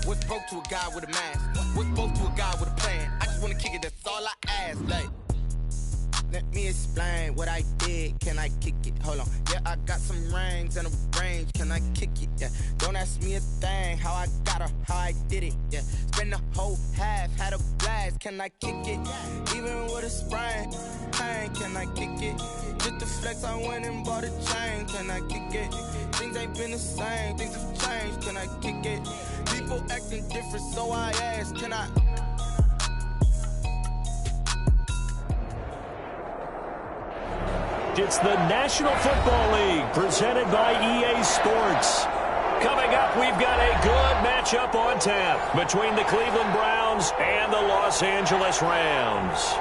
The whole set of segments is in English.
What's broke to a guy with a mask? What's broke to a guy with a plan? I just wanna kick it, that's all I ask. Like, let me explain what I did. Can I kick it? Hold on. Yeah, I got some rings and a range. Can I kick it? Yeah. Don't ask me a thing. How I got her, how I did it. Yeah. Spend the whole half, had a blast. Can I kick it? Even with a sprain. Pain, can I kick it? Just the flex, I went and bought a chain. Can I kick it? Things ain't been the same. Things have changed. Can I kick it? People acting different, so I ask. Can I? It's the National Football League presented by EA Sports. Coming up, we've got a good matchup on tap between the Cleveland Browns and the Los Angeles Rams.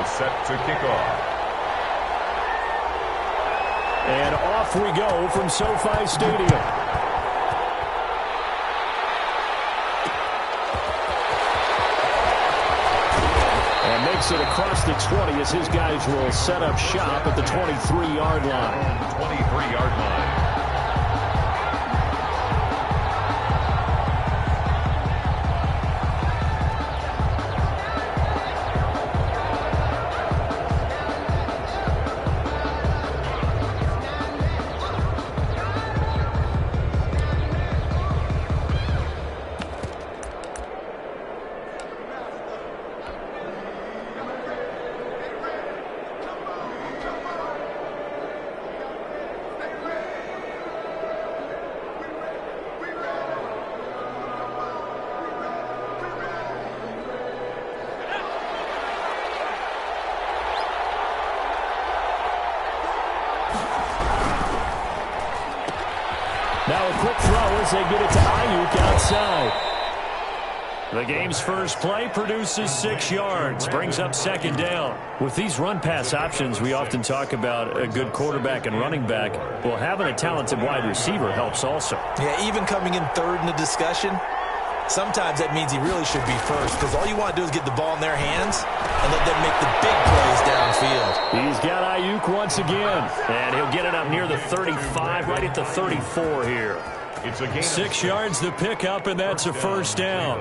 Set to kick off. And off we go from SoFi Stadium. And makes it across the 20 as his guys will set up shop at the 23-yard line. 23-yard line. Now a quick throw as they get it to Ayuk outside. The game's first play produces 6 yards, brings up second down. With these run-pass options, we often talk about a good quarterback and running back. Well, having a talented wide receiver helps also. Yeah, even coming in third in the discussion, sometimes that means he really should be first because all you want to do is get the ball in their hands and let them make the big plays downfield. He's got Ayuk once again, and he'll get it up near the 35, right at the 34 here. It's a gain 6 yards to pick up, and that's a first down.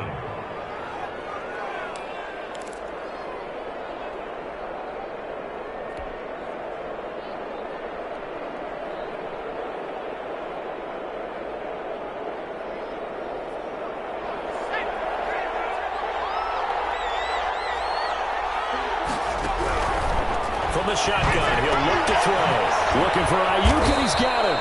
From the shotgun, he'll look to throw. Looking for Ayuk, and he's got him.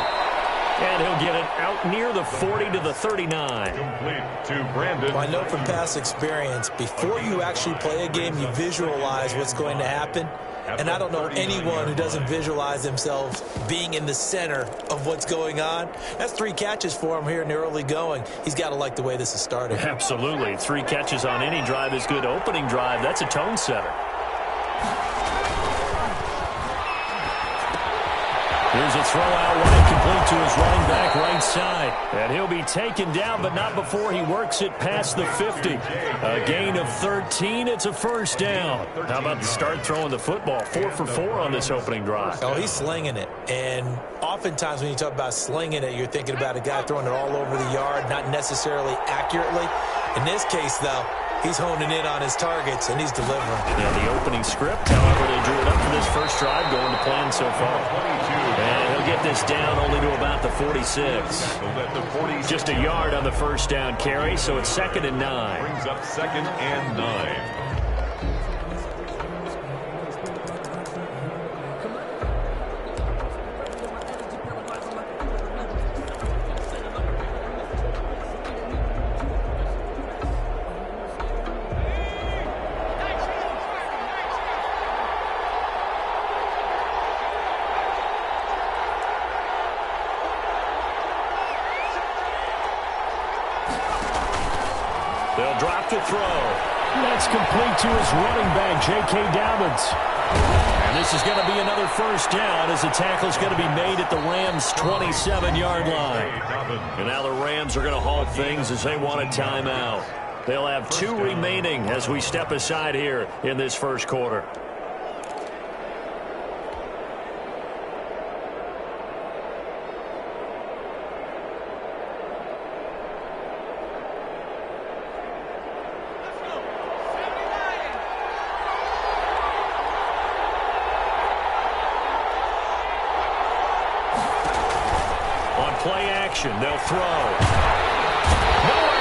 And he'll get it out near the 40 to the 39. complete to Brandon. Well, I know from past experience, before you actually play a game, you visualize what's going to happen. And I don't know anyone who doesn't visualize themselves being in the center of what's going on. That's 3 catches for him here in the early going. He's got to like the way this is starting. Absolutely. 3 catches on any drive is good. Opening drive, that's a tone setter. Here's a throw out wide, complete to his running back right side. And he'll be taken down, but not before he works it past the 50. A gain of 13. It's a first down. How about the start throwing the football? 4 for 4 on this opening drive. Oh, he's slinging it. And oftentimes when you talk about slinging it, you're thinking about a guy throwing it all over the yard, not necessarily accurately. In this case, though, he's honing in on his targets, and he's delivering. Yeah, the opening script, however, they drew it up for this first drive, going to plan so far. And he'll get this down only to about the 46. Just a yard on the first down carry, so it's 2nd and 9. Brings up 2nd and 9. They'll drop to throw. That's complete to his running back, J.K. Dobbins. this is going to be another first down as the tackle's going to be made at the Rams' 27-yard line. And now the Rams are going to halt things as they want a timeout. They'll have 2 remaining as we step aside here in this first quarter. Play action. They'll throw. Nowhere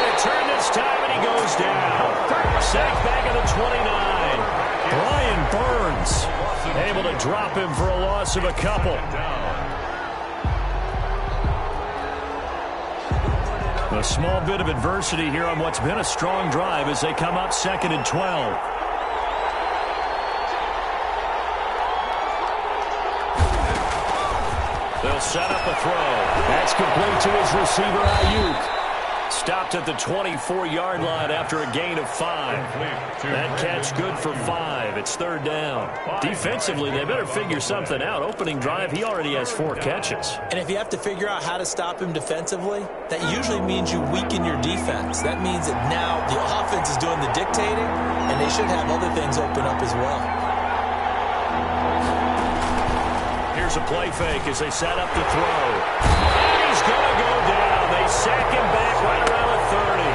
to turn this time, and he goes down. Sacked back at the 29. Brian Burns able to drop him for a loss of a couple. A small bit of adversity here on what's been a strong drive as they come up 2nd and 12. They'll set up a throw. That's complete to his receiver, Ayuk. Stopped at the 24-yard line after a gain of 5. That catch good for 5. It's 3rd down. Defensively, they better figure something out. Opening drive, he already has 4 catches. And if you have to figure out how to stop him defensively, that usually means you weaken your defense. That means that now the offense is doing the dictating, and they should have other things open up as well. Here's a play fake as they set up the throw. And he's going to go down. They sack him back right around the 30.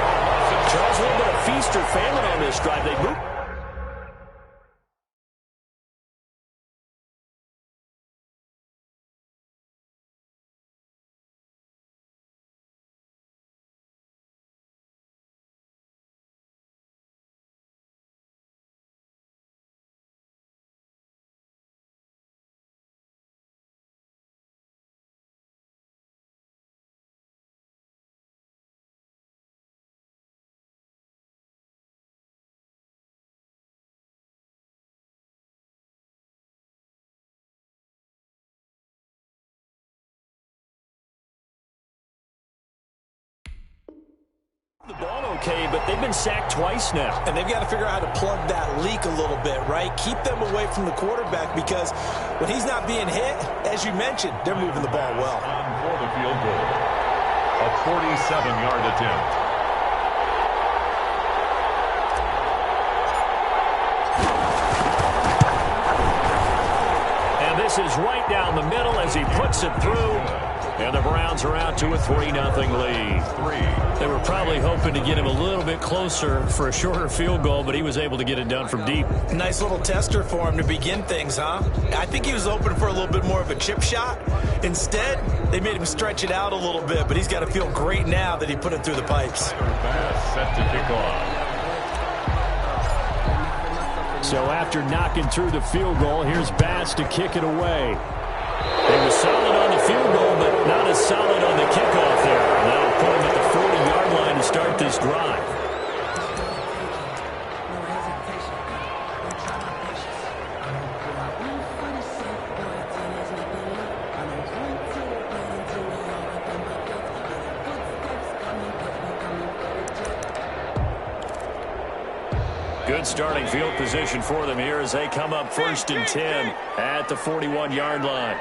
Charles, a little bit of feast or famine on this drive. They move. The ball okay, but they've been sacked twice now. And they've got to figure out how to plug that leak a little bit, right? Keep them away from the quarterback because when he's not being hit, as you mentioned, they're moving the ball well. For the field goal, a 47-yard attempt. And this is right down the middle as he puts it through. And the Browns are out to a 3-0 lead. They were probably hoping to get him a little bit closer for a shorter field goal, but he was able to get it done from deep. Nice little tester for him to begin things, huh? I think he was open for a little bit more of a chip shot. Instead, they made him stretch it out a little bit, but he's got to feel great now that he put it through the pipes. Pass set to kick off. So after knocking through the field goal, here's Bass to kick it away. He was solid on the field goal, but not as solid on the kickoff there. And that'll put him at the 40-yard line to start this drive. Good starting field position for them here as they come up 1st and 10 at the 41-yard line.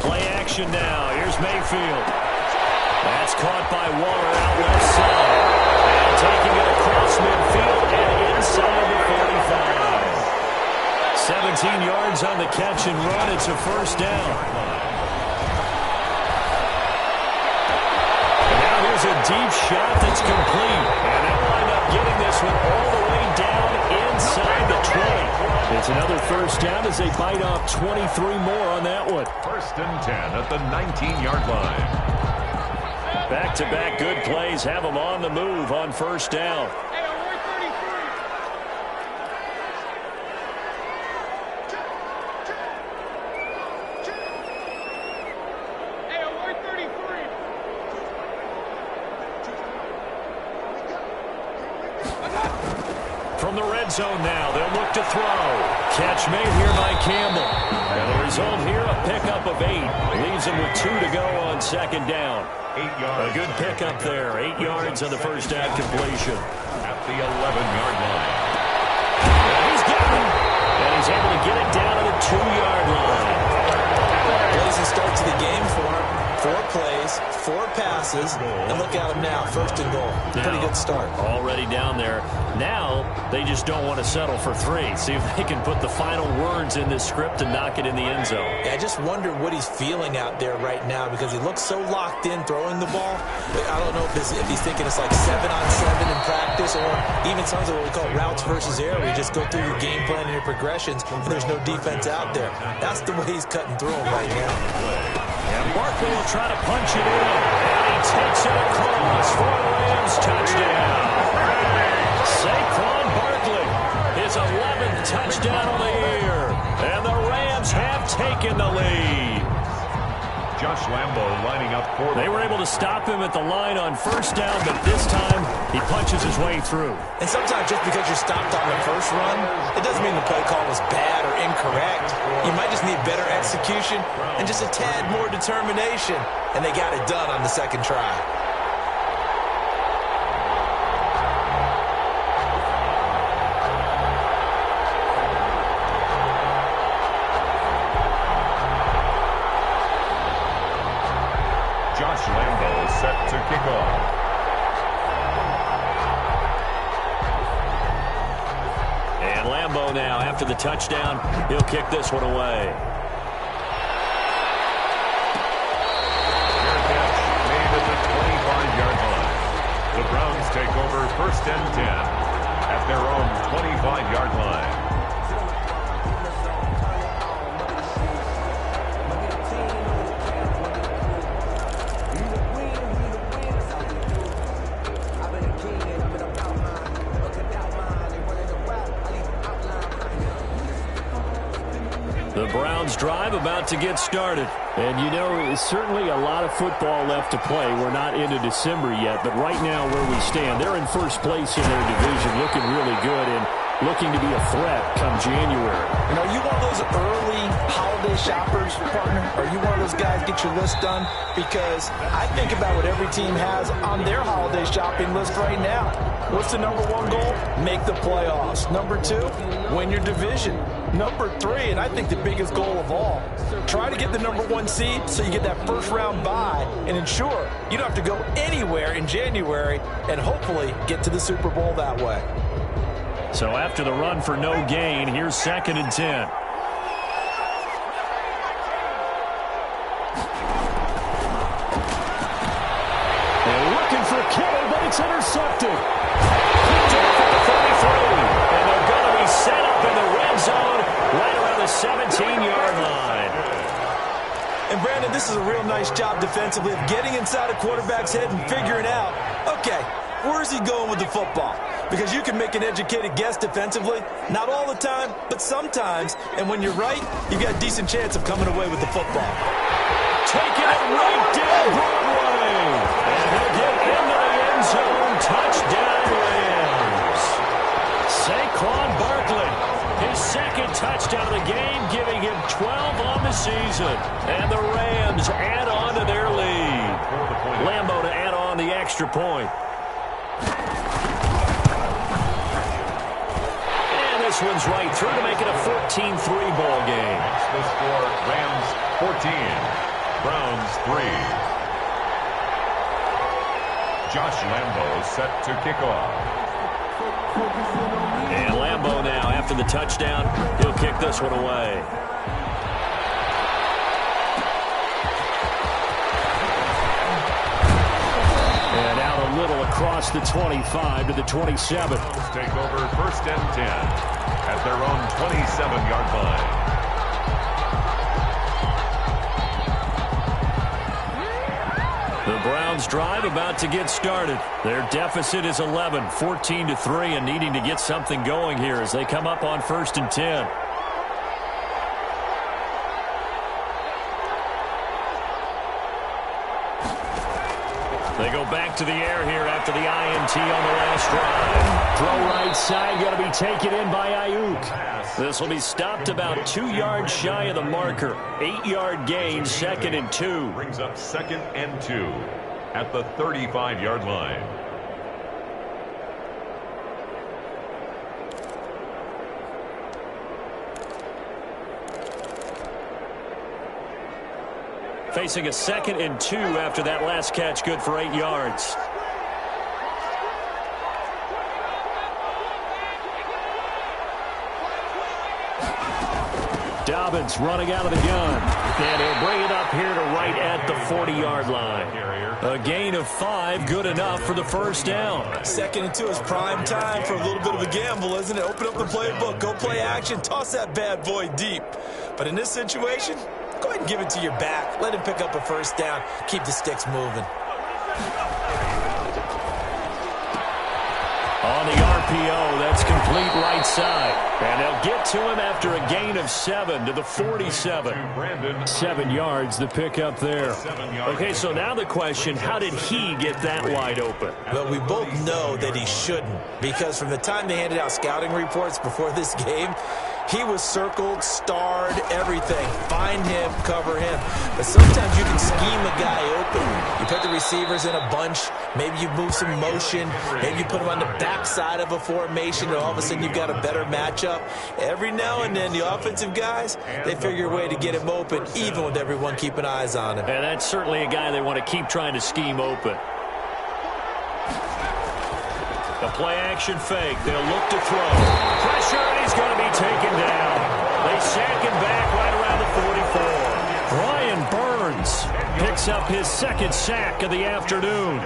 Play action now. Here's Mayfield. That's caught by Waller out left side. And taking it across midfield and inside the 45. 17 yards on the catch and run. It's a 1st down. And now here's a deep shot that's complete. And they'll wind up getting this one all the way down inside the 20. It's another 1st down as they bite off 23 more on that one. 1st and 10 at the 19-yard line. Back-to-back good plays have them on the move on 1st down. From the red zone now, they'll look to throw. Catch made here by Campbell. And the result here, a pickup of 8. Leaves him with 2 to go on 2nd down. 8 yards. A good pickup there. 8 yards on the 1st down completion. At the 11-yard line. He's got him. he's able to get it down to the 2-yard line. Blazing start to the game for him. 4 plays, 4 passes, and look at him now, 1st and goal. Pretty good start. Already down there. Now, they just don't want to settle for 3. See if they can put the final words in this script and knock it in the end zone. Yeah, I just wonder what he's feeling out there right now because he looks so locked in throwing the ball. But I don't know if he's thinking it's like 7-on-7 in practice or even something what we call routes versus air where you just go through your game plan and your progressions and there's no defense out there. That's the way he's cutting through them right now. And Barkley will try to punch it in. And he takes it across for a Rams touchdown. Saquon Barkley, his 11th touchdown of the year. And the Rams have taken the lead. Josh Lambo lining up for They were able to stop him at the line on 1st down, but this time he punches his way through. And sometimes just because you're stopped on the first run, it doesn't mean the play call was bad or incorrect. You might just need better execution and just a tad more determination. And they got it done on the 2nd try. Josh Lambo set to kick off. And Lambo now, after the touchdown, he'll kick this one away. Fair catch made at the 25-yard line. The Browns take over 1st and 10 at their own 25-yard line. The Browns drive about to get started. And, you know, there's certainly a lot of football left to play. We're not into December yet, but right now where we stand, they're in 1st place in their division, looking really good and looking to be a threat come January. You know, you one of those early holiday shoppers, partner? Are you one of those guys get your list done? Because I think about what every team has on their holiday shopping list right now. What's the number 1 goal? Make the playoffs. Number 2, win your division. Number 3, and I think the biggest goal of all, try to get the number 1 seed so you get that 1st round bye and ensure you don't have to go anywhere in January and hopefully get to the Super Bowl that way. So after the run for no gain, here's 2nd and 10. They're looking for Kittle, but it's intercepted. Picked off at the 33. And they're going to be set up in the red zone right around the 17-yard line. And Brandon, this is a real nice job defensively of getting inside a quarterback's head and figuring out, okay, where's he going with the football? Because you can make an educated guess defensively, not all the time, but sometimes. And when you're right, you've got a decent chance of coming away with the football. Taking it right down Broadway. And he'll get into the end zone. Touchdown, Rams. Saquon Barkley, his 2nd touchdown of the game, giving him 12 on the season. And the Rams add on to their lead. Lambo to add on the extra point. This one's right through to make it a 14-3 ball game. The score, Rams 14, Browns 3. Josh Lambo set to kick off. And Lambo now, after the touchdown, he'll kick this one away. And out a little across the 25 to the 27. Take over 1st and 10 at their own 27-yard line. The Browns drive about to get started. Their deficit is 11, 14-3, and needing to get something going here as they come up on 1st and 10. They go back to the air here after the INT on the last drive. Throw right side, going to be taken in by Ayuk. This will be stopped about 2 yards shy of the marker. 8-yard gain, 2nd and 2. Brings up 2nd and 2 at the 35-yard line. Facing a 2nd and 2 after that last catch, good for 8 yards. Dobbins running out of the gun. And he'll bring it up here to right at the 40-yard line. A gain of 5, good enough for the first down. 2nd and 2 is prime time for a little bit of a gamble, isn't it? Open up the playbook, go play action, toss that bad boy deep. But in this situation, go ahead and give it to your back. Let him pick up a first down. Keep the sticks moving. On the RPO, that's complete right side. And they'll get to him after a gain of 7 to the 47. 7 yards, the pickup there. Okay, so now the question, how did he get that wide open? Well, we both know that he shouldn't, because from the time they handed out scouting reports before this game, he was circled, starred, everything. Find him, cover him. But sometimes you can scheme a guy open. You put the receivers in a bunch. Maybe you move some motion. Maybe you put them on the backside of a formation, and all of a sudden you've got a better matchup. Every now and then, the offensive guys, they figure a way to get him open, even with everyone keeping eyes on him. And that's certainly a guy they want to keep trying to scheme open. The play-action fake. They'll look to throw. Pressure, and he's going to be taken down. They sack him back right around the 44. Ryan Burns picks up his 2nd sack of the afternoon.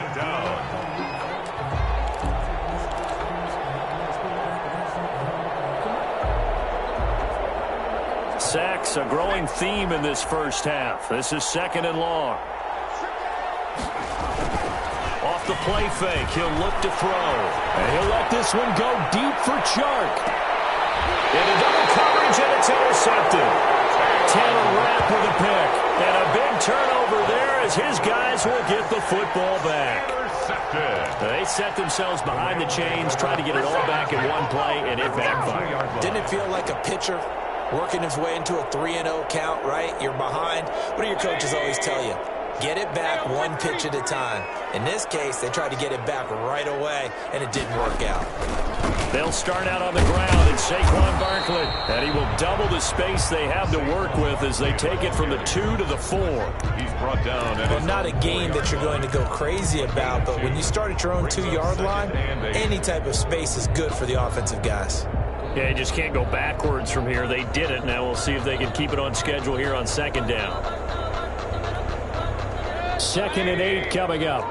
Sacks, a growing theme in this first half. This is 2nd and long. Off the play fake, he'll look to throw. And he'll let this one go deep for Chark. Into double coverage, and it's intercepted. Taylor Rapp with a pick. And a big turnover there as his guys will get the football back. They set themselves behind the chains, trying to get it all back in one play, and it backfired. Didn't it feel like a pitcher working his way into a 3-0 count, right? You're behind. What do your coaches always tell you? Get it back one pitch at a time. In this case, they tried to get it back right away, and it didn't work out. They'll start out on the ground, and Saquon Barkley. And he will double the space they have to work with as they take it from the 2 to the 4. He's brought down. Well, not a game that you're going to go crazy about, but when you start at your own 2-yard line, any type of space is good for the offensive guys. Yeah, you just can't go backwards from here. They did it. Now we'll see if they can keep it on schedule here on 2nd down. 2nd and 8 coming up.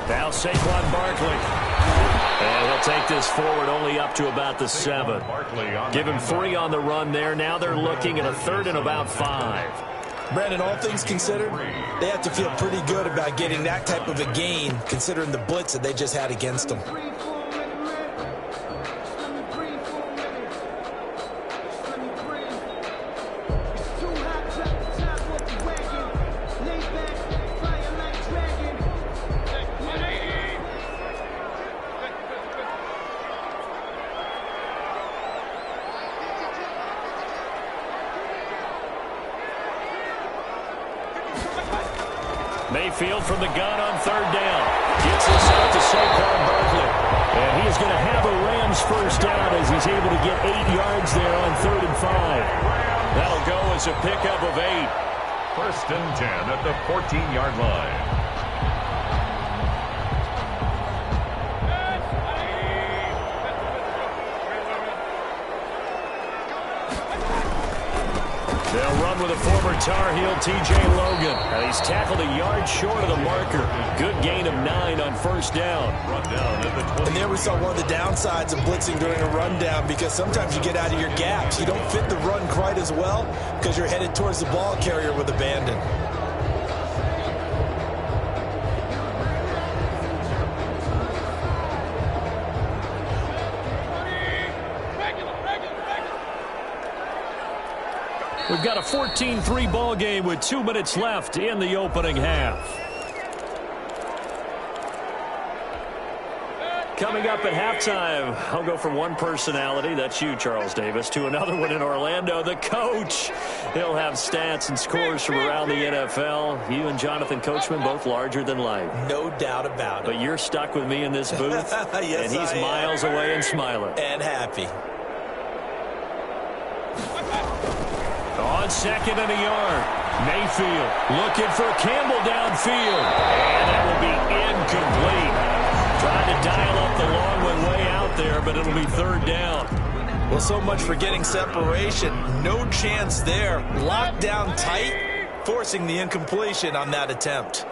Now Saquon Barkley. And he'll take this forward only up to about the 7. Give him 3 on the run there. Now they're looking at a 3rd and about 5. Brandon, all things considered, they have to feel pretty good about getting that type of a gain, considering the blitz that they just had against them. Mayfield from the gun on 3rd down. Gets this out to Saquon Barkley. And he is going to have a Rams first down as he's able to get 8 yards there on 3rd and 5. That'll go as a pickup of 8. 1st and 10 at the 14-yard line. They'll run with a former Tar Heel, T.J. Logan. And he's tackled a yard short of the marker. Good gain of 9 on 1st down. And there we saw one of the downsides of blitzing during a rundown, because sometimes you get out of your gaps. You don't fit the run quite as well because you're headed towards the ball carrier with abandon. We've got a 14-3 ball game with 2 minutes left in the opening half. Coming up at halftime, I'll go from one personality, that's you, Charles Davis, to another one in Orlando, the coach. He'll have stats and scores from around the NFL. You and Jonathan Coachman, both larger than life. No doubt about it. But you're stuck with me in this booth, yes, and he's miles away and smiling. And happy. On second and a yard, Mayfield looking for Campbell downfield, and that will be incomplete. Trying to dial up the long one way out there, but it'll be third down. Well, so much for getting separation. No chance there. Locked down tight, forcing the incompletion on that attempt.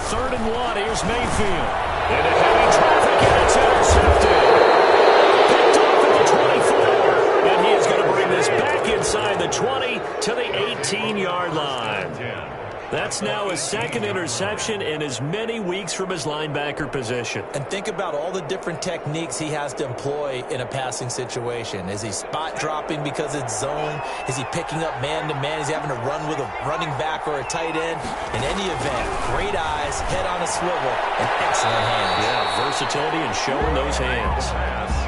Third and one, here's Mayfield. Into heavy traffic, and it's intercepted. Picked off at the 24. And he is going to bring this back inside the 20 to the 18-yard line. That's now his second interception in as many weeks from his linebacker position. And think about all the different techniques he has to employ in a passing situation. Is he spot dropping because it's zone? Is he picking up man-to-man? Is he having to run with a running back or a tight end? In any event, great eyes, head on a swivel, and excellent hands. Yeah, versatility and showing those hands.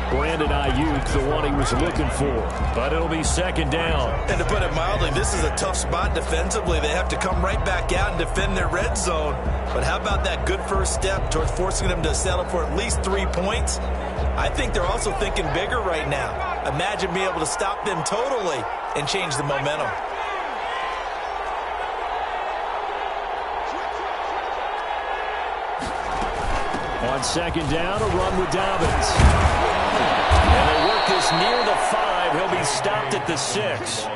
Brandon Ayuk, the one he was looking for. But it'll be second down. And to put it mildly, this is a tough spot defensively. They have to come right back out and defend their red zone. But how about that good first step towards forcing them to settle for at least 3 points? I think they're also thinking bigger right now. Imagine being able to stop them totally and change the momentum. On second down, a run with Dobbins. And they work this near the 5. He'll be stopped at the 6.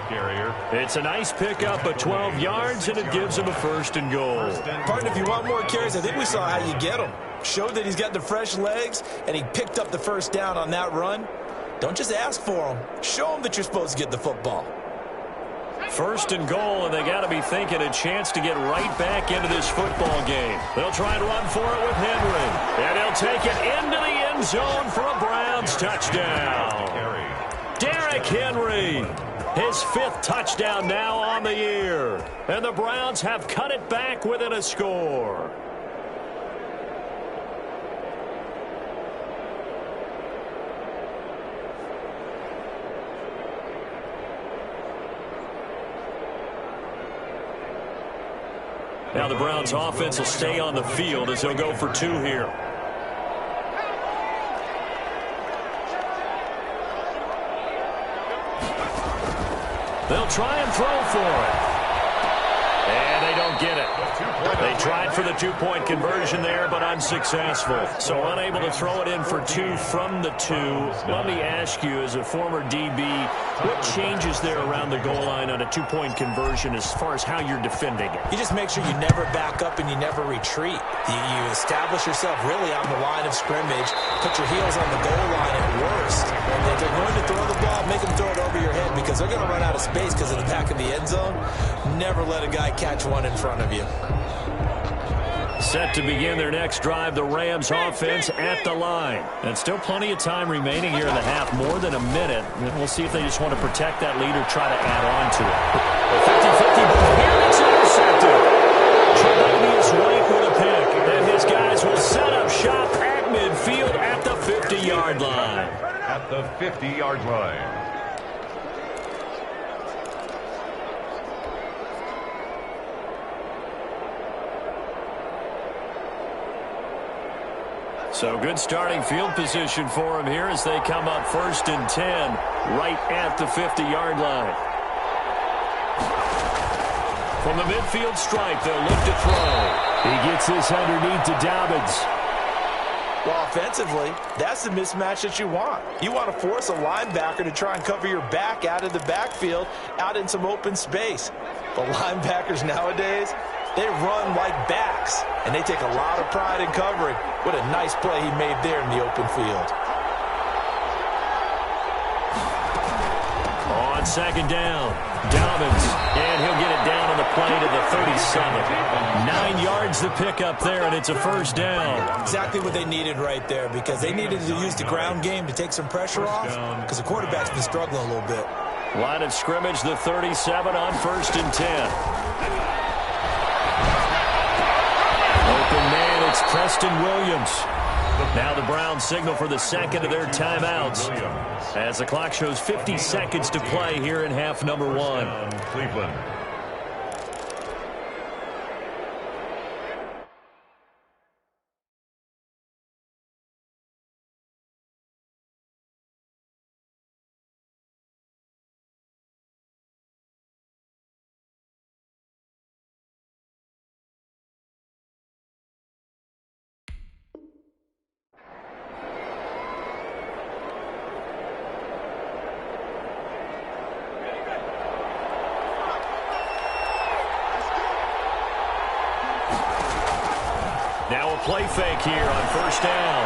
It's a nice pickup of 12 yards, and it gives him a first and goal. Partner, if you want more carries, I think we saw how you get them. Showed that he's got the fresh legs, and he picked up the first down on that run. Don't just ask for them. Show them that you're supposed to get the football. First and goal, and they got to be thinking a chance to get right back into this football game. They'll try and run for it with Henry. And he'll take it into the end zone for a Browns touchdown. Derrick Henry, his 5th touchdown now on the year. And the Browns have cut it back within a score. Now the Browns offense will stay on the field as they'll go for 2 here. They'll try and throw for it. And they don't get it. They tried for the 2-point conversion there, but unsuccessful. So unable to throw it in for 2 from the 2. Let me ask you, as a former DB, what changes there around the goal line on a 2-point conversion as far as how you're defending it? You just make sure you never back up and you never retreat. You establish yourself really on the line of scrimmage, put your heels on the goal line at worst. And if they're going to throw the ball, make them throw it over your head because they're going to run out of space because of the back of the end zone. Never let a guy catch one in front of you. Set to begin their next drive, the Rams offense at the line. And still plenty of time remaining here in the half, more than a minute. And we'll see if they just want to protect that lead or try to add on to it. The 50-50 ball here, it's intercepted. Tre'Davious White with a pick. And his guys will set up shop at midfield at the 50-yard line. At the 50-yard line. So good starting field position for him here as they come up 1st and 10 right at the 50-yard line. From the midfield stripe, they'll look to throw. He gets this underneath to Dobbins. Well, offensively, that's the mismatch that you want. You want to force a linebacker to try and cover your back out of the backfield, out in some open space. But linebackers nowadays, they run like backs, and they take a lot of pride in covering. What a nice play he made there in the open field. On on second down. Dobbins, and he'll get it down on the play to the 37. 9 yards to pick up there, and it's a first down. Exactly what they needed right there, because they needed to use the ground game to take some pressure off, because the quarterback's been struggling a little bit. Line of scrimmage, the 37 on 1st and 10. Open man, it's Preston Williams. Now the Browns signal for the second of their timeouts as the clock shows 50 seconds to play here in half number 1. Cleveland. Now a play fake here on first down.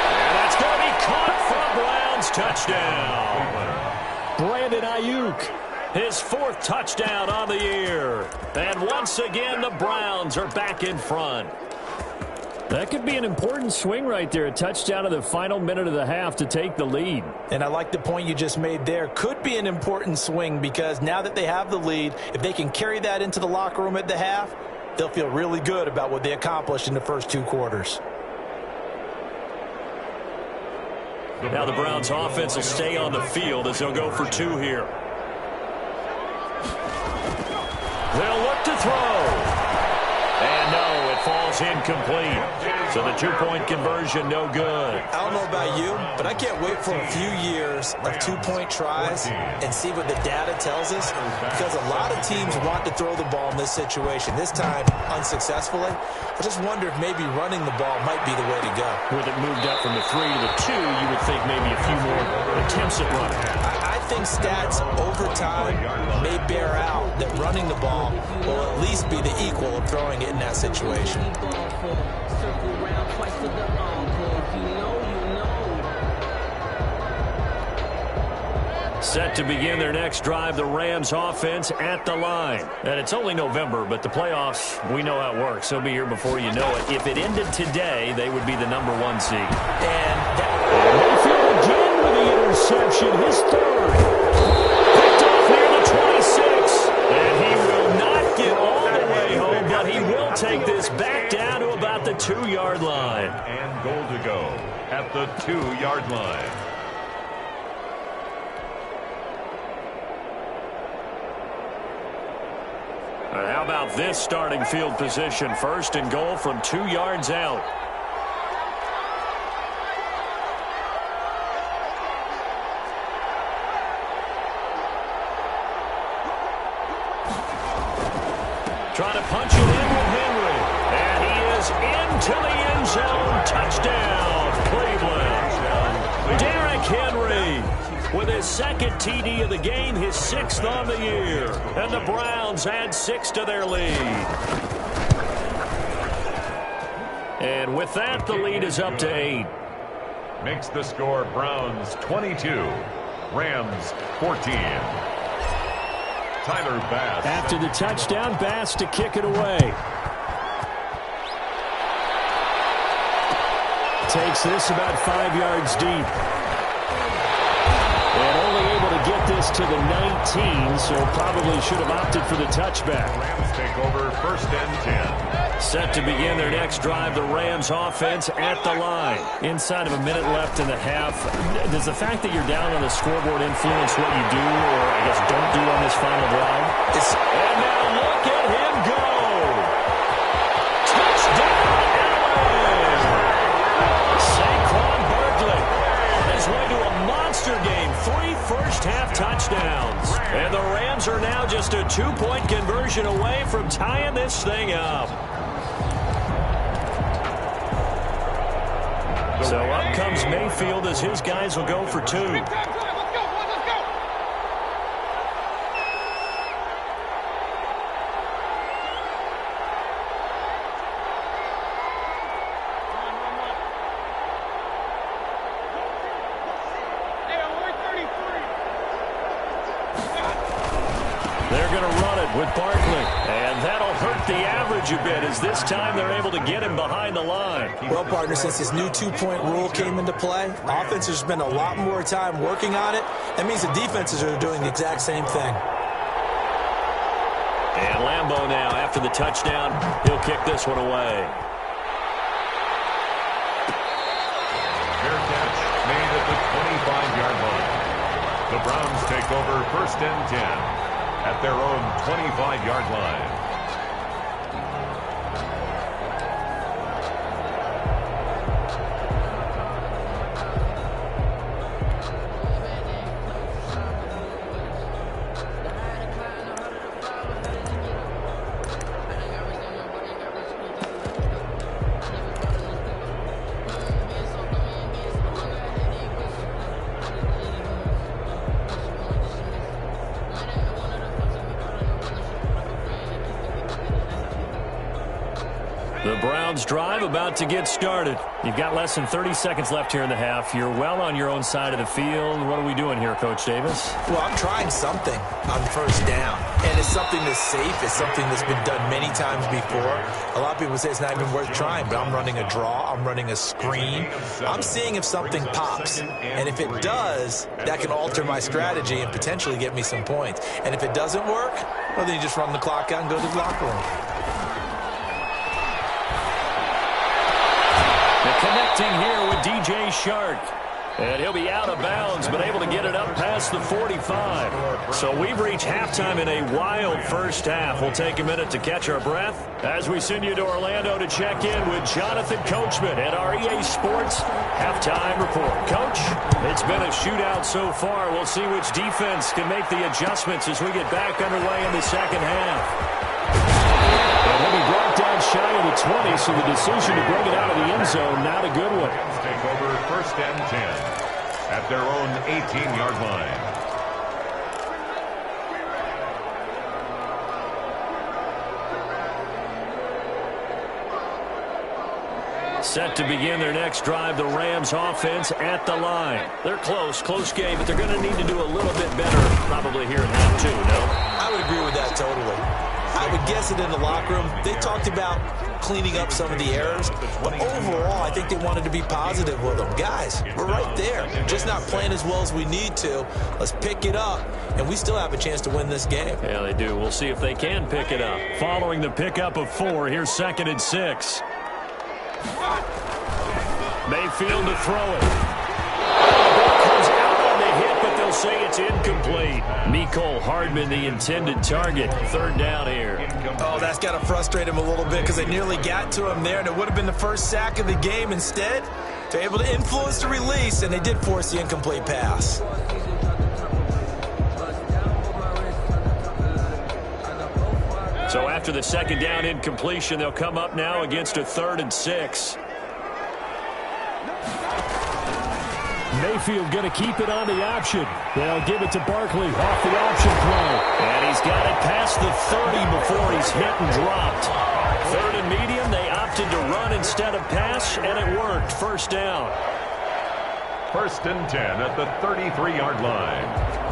And that's going to be caught from Browns. Touchdown. Brandon Ayuk, his 4th touchdown on the year. And once again, the Browns are back in front. That could be an important swing right there. A touchdown in the final minute of the half to take the lead. And I like the point you just made there. Could be an important swing, because now that they have the lead, if they can carry that into the locker room at the half, they'll feel really good about what they accomplished in the first 2 quarters. Now the Browns offense will stay on the field as they'll go for 2 here. They'll look to throw. And no, it falls incomplete. So the 2-point conversion, no good. I don't know about you, but I can't wait for a few years of 2-point tries and see what the data tells us, because a lot of teams want to throw the ball in this situation, this time unsuccessfully. I just wonder if maybe running the ball might be the way to go. With it moved up from the 3 to the 2, you would think maybe a few more attempts at running. I think stats over time may bear out that running the ball will at least be the equal of throwing it in that situation. Set to begin their next drive, the Rams offense at the line. And it's only November, but the playoffs, we know how it works. They'll be here before you know it. If it ended today, they would be the number 1 seed. And Mayfield again with the interception, his 3rd. Picked off near the 26. And he will not get all the way home, but he will take this back down to about the 2-yard line. And goal to go at the 2-yard line. How about this starting field position? 1st and goal from 2 yards out. Trying to punch it in with Henry. And he is into the end zone. Touchdown, Cleveland. Derrick Henry with his 2nd TD of the game, his 6th on the year. And the Browns add 6 to their lead. And with that, the lead is up to 8. Makes the score Browns 22, Rams 14. Tyler Bass. After the touchdown, Bass to kick it away. Takes this about 5 yards deep. And only able to get this to the 19, so probably should have opted for the touchback. Rams take over 1st and 10. Set to begin their next drive, the Rams offense at the line. Inside of a minute left in the half, does the fact that you're down on the scoreboard influence what you do, or I guess don't do on this final drive? And now look at him go! Touchdown, Allen! Saquon Barkley on his way to a monster game. 3 first-half touchdowns. And the Rams are now just a 2-point conversion away from tying this thing up. So up comes Mayfield as his guys will go for 2. a bit as this time they're able to get him behind the line. Well, partner, since this new two-point rule came into play, offenses spend a lot more time working on it. That means the defenses are doing the exact same thing. And Lambeau now, after the touchdown, he'll kick this one away. Fair catch made at the 25-yard line. The Browns take over 1st and 10 at their own 25-yard line. The Browns drive about to get started. You've got less than 30 seconds left here in the half. You're well on your own side of the field. What are we doing here, Coach Davis? Well, I'm trying something on 1st down, and it's something that's safe. It's something that's been done many times before. A lot of people say it's not even worth trying, but I'm running a draw. I'm running a screen. I'm seeing if something pops, and if it does, that can alter my strategy and potentially get me some points. And if it doesn't work, well, then you just run the clock out and go to the locker room. Connecting here with DJ Shark. And he'll be out of bounds, but able to get it up past the 45. So we've reached halftime in a wild first half. We'll take a minute to catch our breath as we send you to Orlando to check in with Jonathan Coachman at our EA Sports Halftime Report. Coach, it's been a shootout so far. We'll see which defense can make the adjustments as we get back underway in the second half. And he'll be brought down shy of the 20, so the decision to bring it out of the end zone, not a good one. Take over 1st and 10 at their own 18-yard line. Set to begin their next drive, the Rams offense at the line. They're close game, but they're going to need to do a little bit better probably here in half two, no? I would agree with that totally. I would guess it in the locker room. They talked about cleaning up some of the errors, but overall, I think they wanted to be positive with them. Guys, we're right there. Just not playing as well as we need to. Let's pick it up, and we still have a chance to win this game. Yeah, they do. We'll see if they can pick it up. Following the pickup of 4, here's 2nd and 6. Mayfield to throw it. Comes out on the hit, but they'll say it's incomplete. Mecole Hardman, the intended target. 3rd down here. Oh, that's got to frustrate him a little bit because they nearly got to him there, and it would have been the first sack of the game. Instead, they're able to influence the release, and they did force the incomplete pass. So after the 2nd down incompletion, they'll come up now against a 3rd and 6. Mayfield going to keep it on the option. They'll give it to Barkley off the option play. And he's got it past the 30 before he's hit and dropped. 3rd and medium, they opted to run instead of pass, and it worked. 1st down. 1st and 10 at the 33-yard line.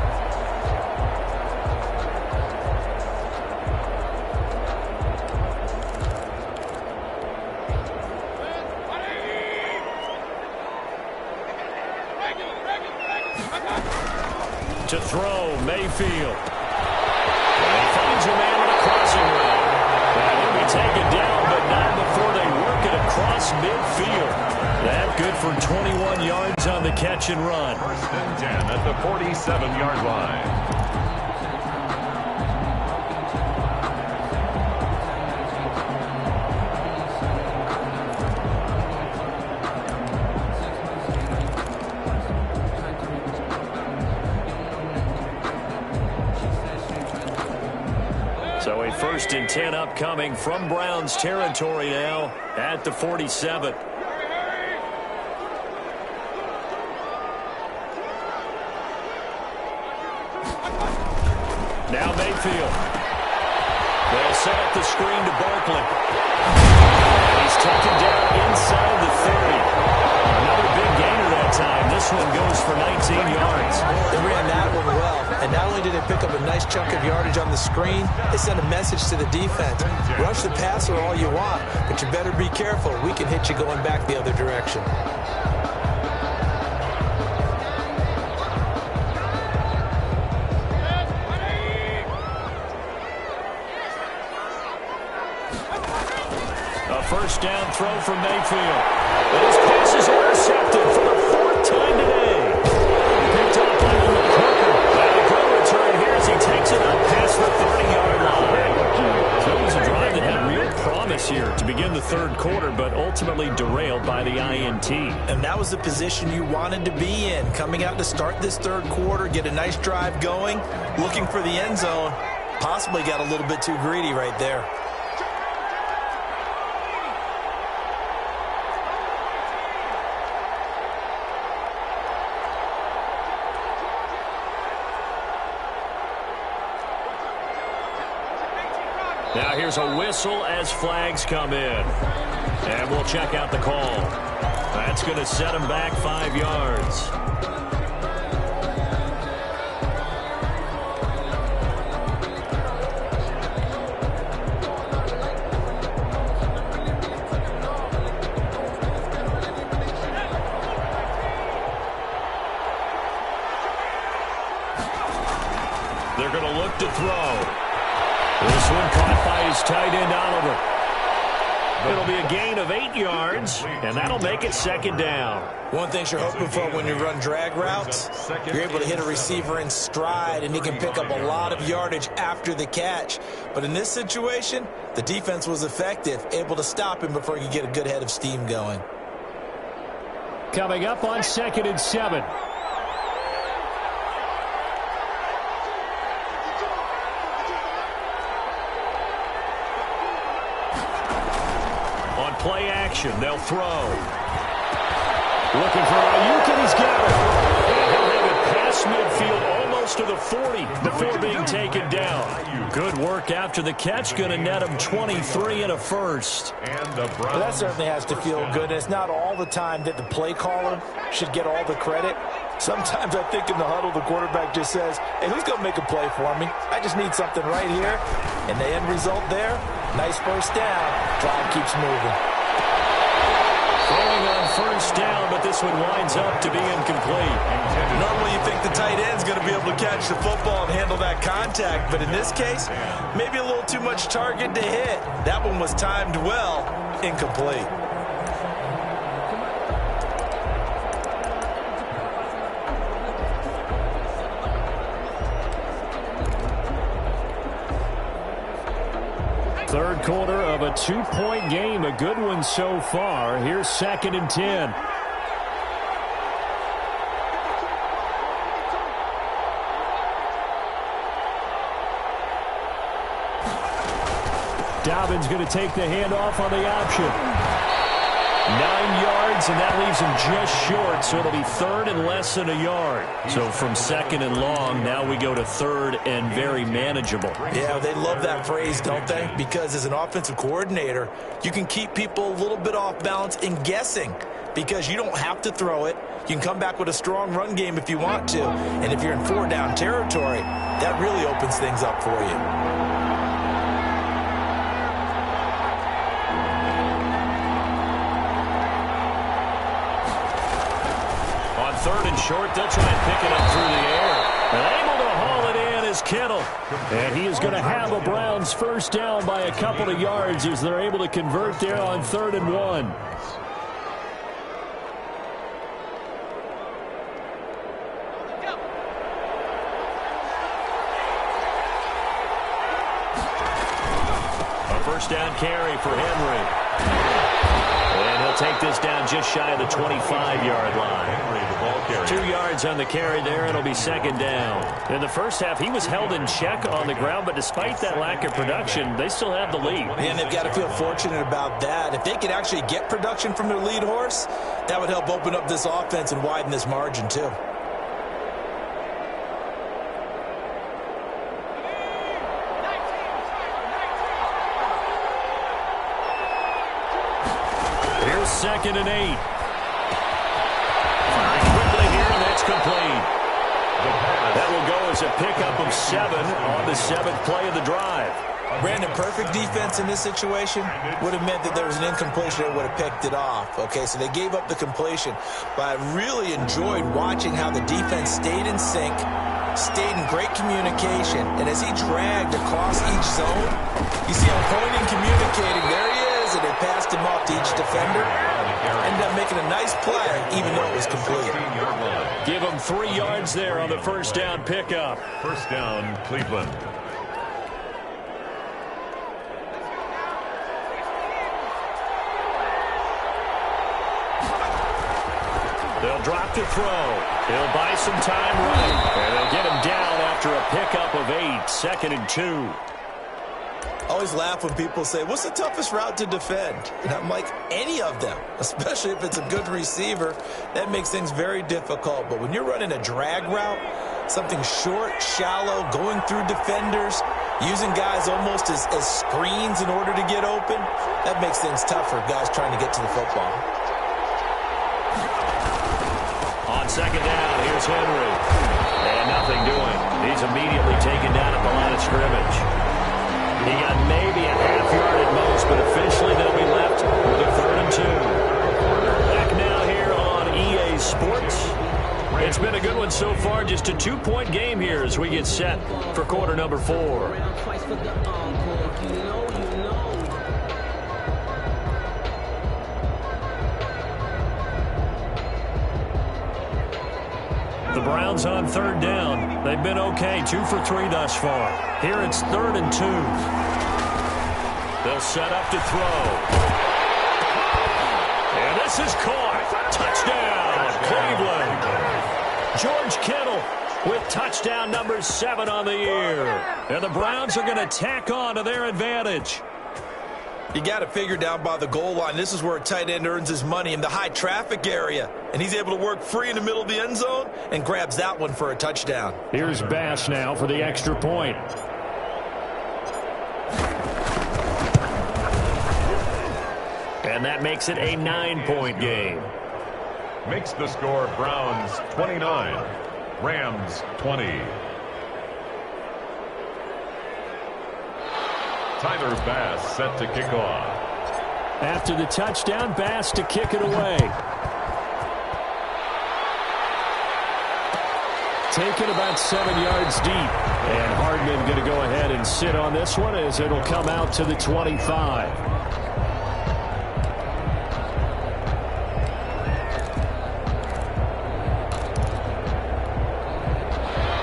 To throw, Mayfield. And he finds a man on a crossing route. And he'll be taken down, but not before they work it across midfield. That good for 21 yards on the catch and run. 1st and 10 at the 47-yard line. So a 1st and 10 upcoming from Browns territory now at the 47. Now Mayfield. They'll set up the screen to Barkley. And he's taken down inside the 30. Another big gainer that time. This one goes for 19 yards. They ran that one well. And And not only did they pick up a nice chunk of yardage on the screen, they sent a message to the defense. Rush the passer all you want, but you better be careful. We can hit you going back the other direction. A first down throw from Mayfield. And his pass is intercepted for the 4th time today. Picked up by the Hooker. And a good return here as he takes it up past the 30-yard line. So it was a drive that had real promise here to begin the 3rd quarter, but ultimately derailed by the INT. And that was the position you wanted to be in. Coming out to start this 3rd quarter, get a nice drive going, looking for the end zone. Possibly got a little bit too greedy right there. Now here's a whistle as flags come in. And we'll check out the call. That's going to set him back 5 yards. They're going to look to throw. This one caught by his tight end, Oliver. It'll be a gain of 8 yards, and that'll make it 2nd down. One thing you're hoping for when you run drag routes, you're able to hit a receiver in stride, and he can pick up a lot of yardage after the catch. But in this situation, the defense was effective, able to stop him before he could get a good head of steam going. Coming up on 2nd and 7. Play action. They'll throw. Looking for Ayuk, and he's got it. And he'll have it past midfield almost to the 40 before being taken down. Good work after the catch. Going to net him 23 and a first. Well, that certainly has to feel good. It's not all the time that the play caller should get all the credit. Sometimes I think in the huddle, the quarterback just says, hey, who's going to make a play for me? I just need something right here. And the end result there, nice first down. Drive keeps moving. Throwing on first down, but this one winds up to be incomplete. Normally you think the tight end's going to be able to catch the football and handle that contact, but in this case, maybe a little too much target to hit. That one was timed well, incomplete. Third quarter of a 2-point game, a good one so far. Here's 2nd and 10. Dobbins going to take the handoff on the option. 9 yards, and that leaves him just short, so it'll be 3rd and less than a yard. So from 2nd and long, now we go to 3rd and very manageable. Yeah, they love that phrase, don't they? Because as an offensive coordinator, you can keep people a little bit off balance and guessing because you don't have to throw it. You can come back with a strong run game if you want to. And if you're in 4-down territory, that really opens things up for you. Third and short, they'll try and pick it up through the air. And able to haul it in is Kittle. And he is going to have a Browns first down by a couple of yards as they're able to convert there on 3rd and 1. A first down carry for Henry. And he'll take this down just shy of the 25-yard line. 2 yards on the carry there. It'll be 2nd down. In the first half, he was held in check on the ground, but despite that lack of production, they still have the lead. And they've got to feel fortunate about that. If they could actually get production from their lead horse, that would help open up this offense and widen this margin, too. Here's 2nd and 8. Very quickly here, and that's complete. That will go as There's a pickup of 7 on the 7th play of the drive. Brandon, perfect defense in this situation would have meant that there was an incompletion that would have picked it off. Okay, so they gave up the completion. But I really enjoyed watching how the defense stayed in sync, stayed in great communication, and as he dragged across each zone, you see him pointing, communicating. There he is, and they passed him off to each defender. Ended up making a nice play, even though it was complete. Give him 3 yards there on the first down pickup. First down, Cleveland. They'll drop to throw. He'll buy some time running. And they'll get him down after a pickup of 8, 2nd and 2. I always laugh when people say, what's the toughest route to defend? And I'm like, any of them, especially if it's a good receiver. That makes things very difficult. But when you're running a drag route, something short, shallow, going through defenders, using guys almost as screens in order to get open, that makes things tough for guys trying to get to the football. On second down, here's Henry. And nothing doing. He's immediately taken down at the line of scrimmage. He got maybe a half yard at most, but officially they'll be left with a 3rd and 2. Back now here on EA Sports. It's been a good one so far. Just a 2-point game here as we get set for quarter number 4. The Browns on 3rd down. They've been okay, 2 for 3 thus far. Here it's 3rd and 2. They'll set up to throw. And this is caught. Touchdown, Cleveland. George Kittle with touchdown number 7 on the year. And the Browns are going to tack on to their advantage. You got to figure down by the goal line. This is where a tight end earns his money, in the high traffic area. And he's able to work free in the middle of the end zone and grabs that one for a touchdown. Here's Bass now for the extra point. And that makes it a 9-point game. Makes the score Browns 29, Rams 20. Tyler Bass set to kick off. After the touchdown, Bass to kick it away. Taken about 7 yards deep. And Hardman going to go ahead and sit on this one as it'll come out to the 25.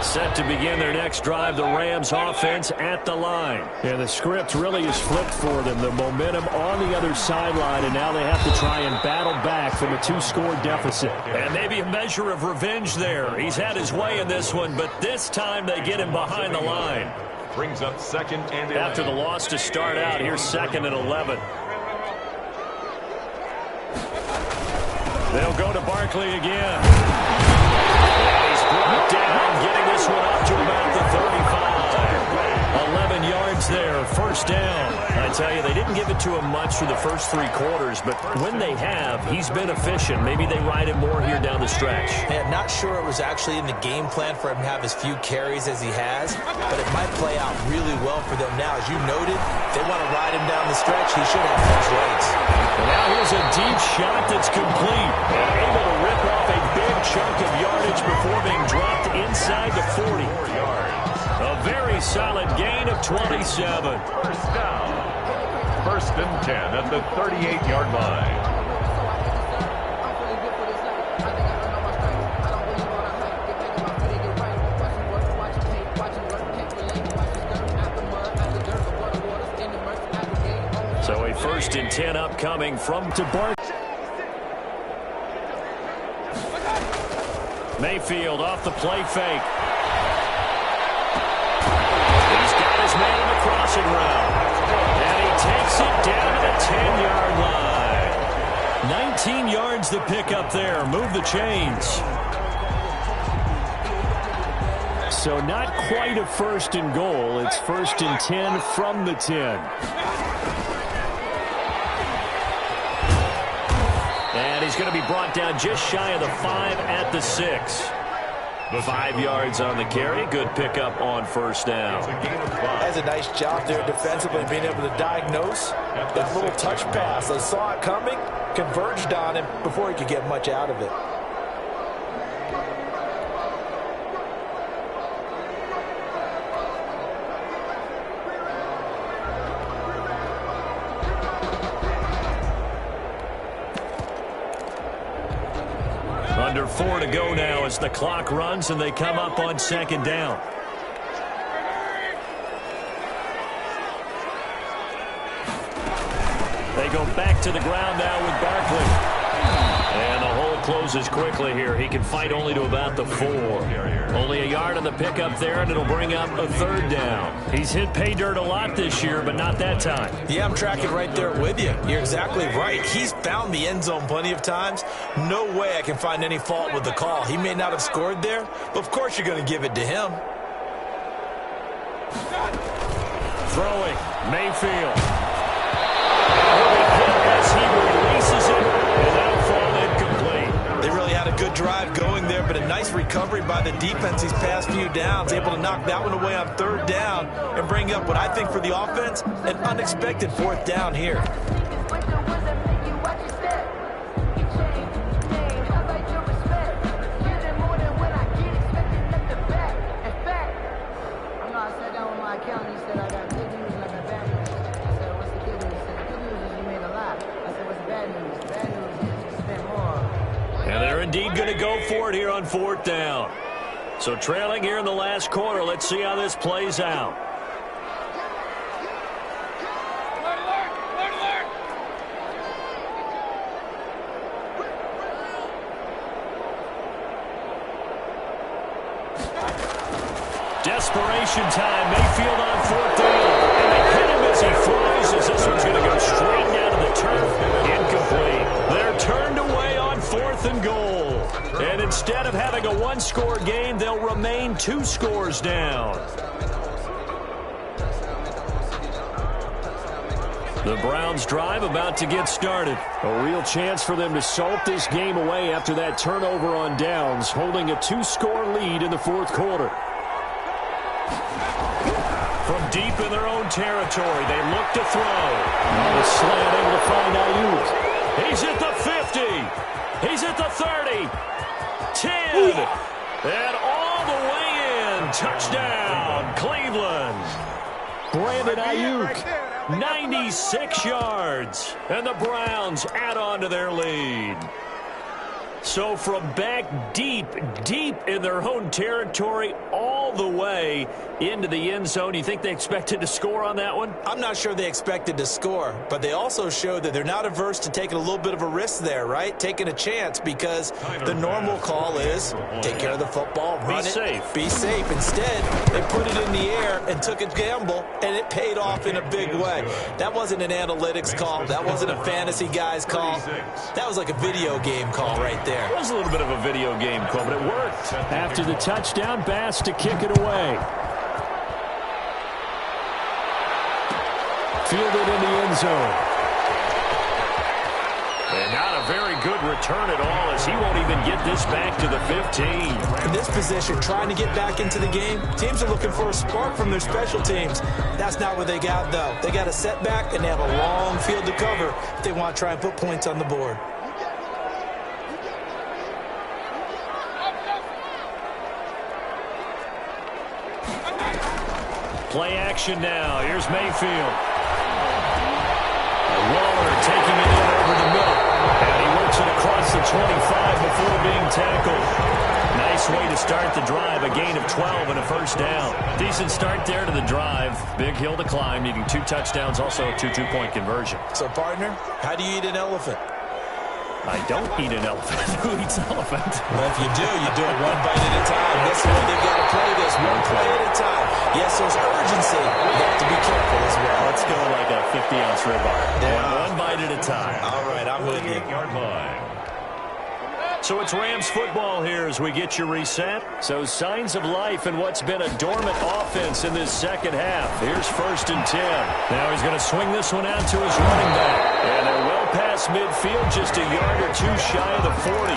Set to begin their next drive, the Rams offense at the line. Yeah, the script really is flipped for them. The momentum on the other sideline, and now they have to try and battle back from a 2-score deficit. And maybe a measure of revenge there. He's had his way in this one, but this time they get him behind the line. Brings up 2nd and 11. After the loss to start out, here's 2nd and 11. They'll go to Barkley again. He's brought down, getting this one up to about the 35. 11 yards there, first down. I tell you, they didn't give it to him much for the first 3 quarters, but when they have, he's been efficient. Maybe they ride him more here down the stretch. Hey, I'm not sure it was actually in the game plan for him to have as few carries as he has, but it might play out really well for them now. As you noted, if they want to ride him down the stretch, he should have fresh legs. And now here's a deep shot that's complete. Able to rip off a big chunk of yardage before being dropped inside the 40. A very solid gain of 27. First down. 1st and 10 at the 38-yard line. So a 1st and 10 upcoming from Bart. Mayfield off the play fake. He's got his man in the crossing route. And he takes it down to the 10-yard line. 19 yards to pick up there. Move the chains. So not quite a 1st and goal. It's 1st and 10 from the 10. And he's going to be brought down just shy of the 5 at the 6. 5 yards on the carry. Good pickup on first down. That's a nice job there defensively, being able to diagnose that little touch pass. They saw it coming, converged on him before he could get much out of it. Under 4 to go now as the clock runs and they come up on second down. They go back to the ground now with Barkley. And the hole closes quickly here. He can fight only to about the 4. Only a yard on the pickup there, and it'll bring up a third down. He's hit pay dirt a lot this year, but not that time. Yeah, I'm tracking right there with you. You're exactly right. He's found the end zone plenty of times. No way I can find any fault with the call. He may not have scored there, but of course you're going to give it to him. Throwing, Mayfield. As he releases it, and that'll fall incomplete. They really had a good drive going there, but a nice recovery by the defense these past few downs, able to knock that one away on third down and bring up what I think for the offense, an unexpected fourth down here. Indeed going to go for it here on fourth down. So trailing here in the last quarter. Let's see how this plays out. Desperation time. Mayfield on fourth down. And they hit him as he flies as this one's going to go straight down to the turf. Incomplete. They're turned away on fourth and goal. And instead of having a one-score game, they'll remain 2 scores down. The Browns drive about to get started. A real chance for them to salt this game away after that turnover on downs, holding a 2-score lead in the fourth quarter. From deep in their own territory, they look to throw. The slant able to find Ayuk. He's at the 50. He's at the 30. 10. And all the way in. Touchdown, Cleveland. Brandon Ayuk, 96 yards. And the Browns add on to their lead. So from back deep in their own territory, all the way into the end zone, you think they expected to score on that one? I'm not sure they expected to score, but they also showed that they're not averse to taking a little bit of a risk there, right? Taking a chance, because the normal call is take care of the football, run it, be safe. Instead, they put it in the air and took a gamble, and it paid off in a big way. That wasn't an analytics call. That wasn't a fantasy guy's call. That was like a video game call right there. It was a little bit of a video game call, but it worked. After the touchdown, Bass to kick it away. Fielded in the end zone. And not a very good return at all, as he won't even get this back to the 15. In this position, trying to get back into the game, teams are looking for a spark from their special teams. That's not what they got, though. They got a setback, and they have a long field to cover if they want to try and put points on the board. Play action now. Here's Mayfield. Waller taking it in over the middle. And he works it across the 25 before being tackled. Nice way to start the drive. A gain of 12 and a first down. Decent start there to the drive. Big hill to climb, needing 2 touchdowns, also a 2-2-point conversion. So, partner, how do you eat an elephant? I don't eat an elephant. Who eats elephant? Well, if you do it one bite at a time. This way they've got to play this one play at a time. Yes, there's urgency. You have to be careful as well. Let's go like a 50-ounce ribeye. One bite at a time. All right, I'm with you. Yard line. So it's Rams football here as we get you reset. So signs of life in what's been a dormant offense in this second half. Here's 1st and 10. Now he's going to swing this one out to his running back. And they're well past midfield, just a yard or two shy of the 40.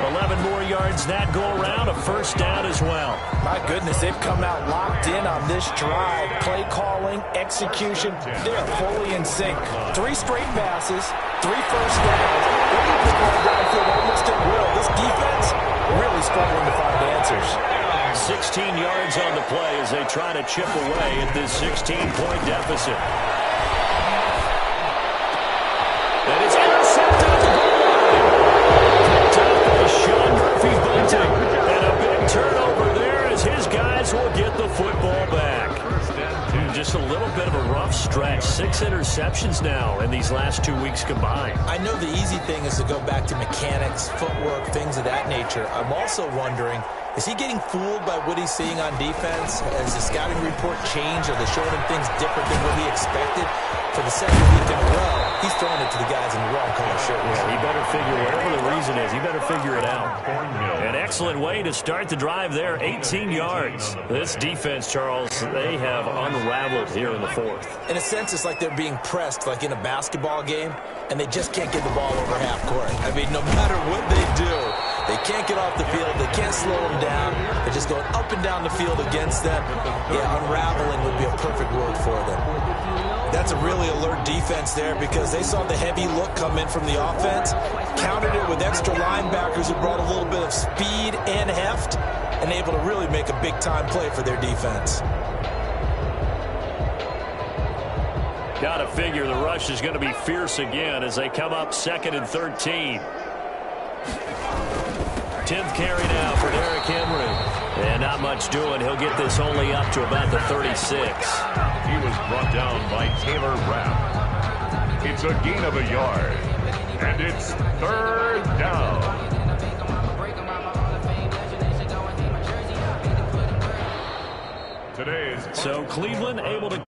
11 more yards that go around, a first down as well. My goodness, they've come out locked in on this drive. Play calling, execution, they're fully in sync. 3 straight passes, 3 first downs. They can pick one downfield almost at will. This defense really struggling to find answers. 16 yards on the play as they try to chip away at this 16-point deficit. And it's intercepted at the goal line. Picked up by Sean Murphy Bunting. And a big turnover there as his guys will get the football back. Just a little bit of a rough stretch. 6 interceptions now in these last 2 weeks combined. I know the easy thing is to go back to mechanics, footwork, things of that nature. I'm also wondering, is he getting fooled by what he's seeing on defense? Has the scouting report changed? Are they showing him things different than what he expected? For the second week in a row, he's throwing it to the guys in the wrong color shirts. Yeah, he better figure, whatever the reason is, he better figure it out. An excellent way to start the drive there, 18 yards. This defense, Charles, they have unraveled here in the 4th. In a sense, it's like they're being pressed, like in a basketball game, and they just can't get the ball over half court. I mean, no matter what they do, they can't get off the field. They can't slow them down. They're just going up and down the field against them. Yeah, unraveling would be a perfect word for them. That's a really alert defense there because they saw the heavy look come in from the offense, countered it with extra linebackers who brought a little bit of speed and heft, and able to really make a big-time play for their defense. Got to figure the rush is going to be fierce again as they come up 2nd and 13. 10th carry now for Derrick Henry. And not much doing. He'll get this only up to about the 36. He was brought down by Taylor Rapp. It's a gain of a yard. And it's 3rd down. So Cleveland able to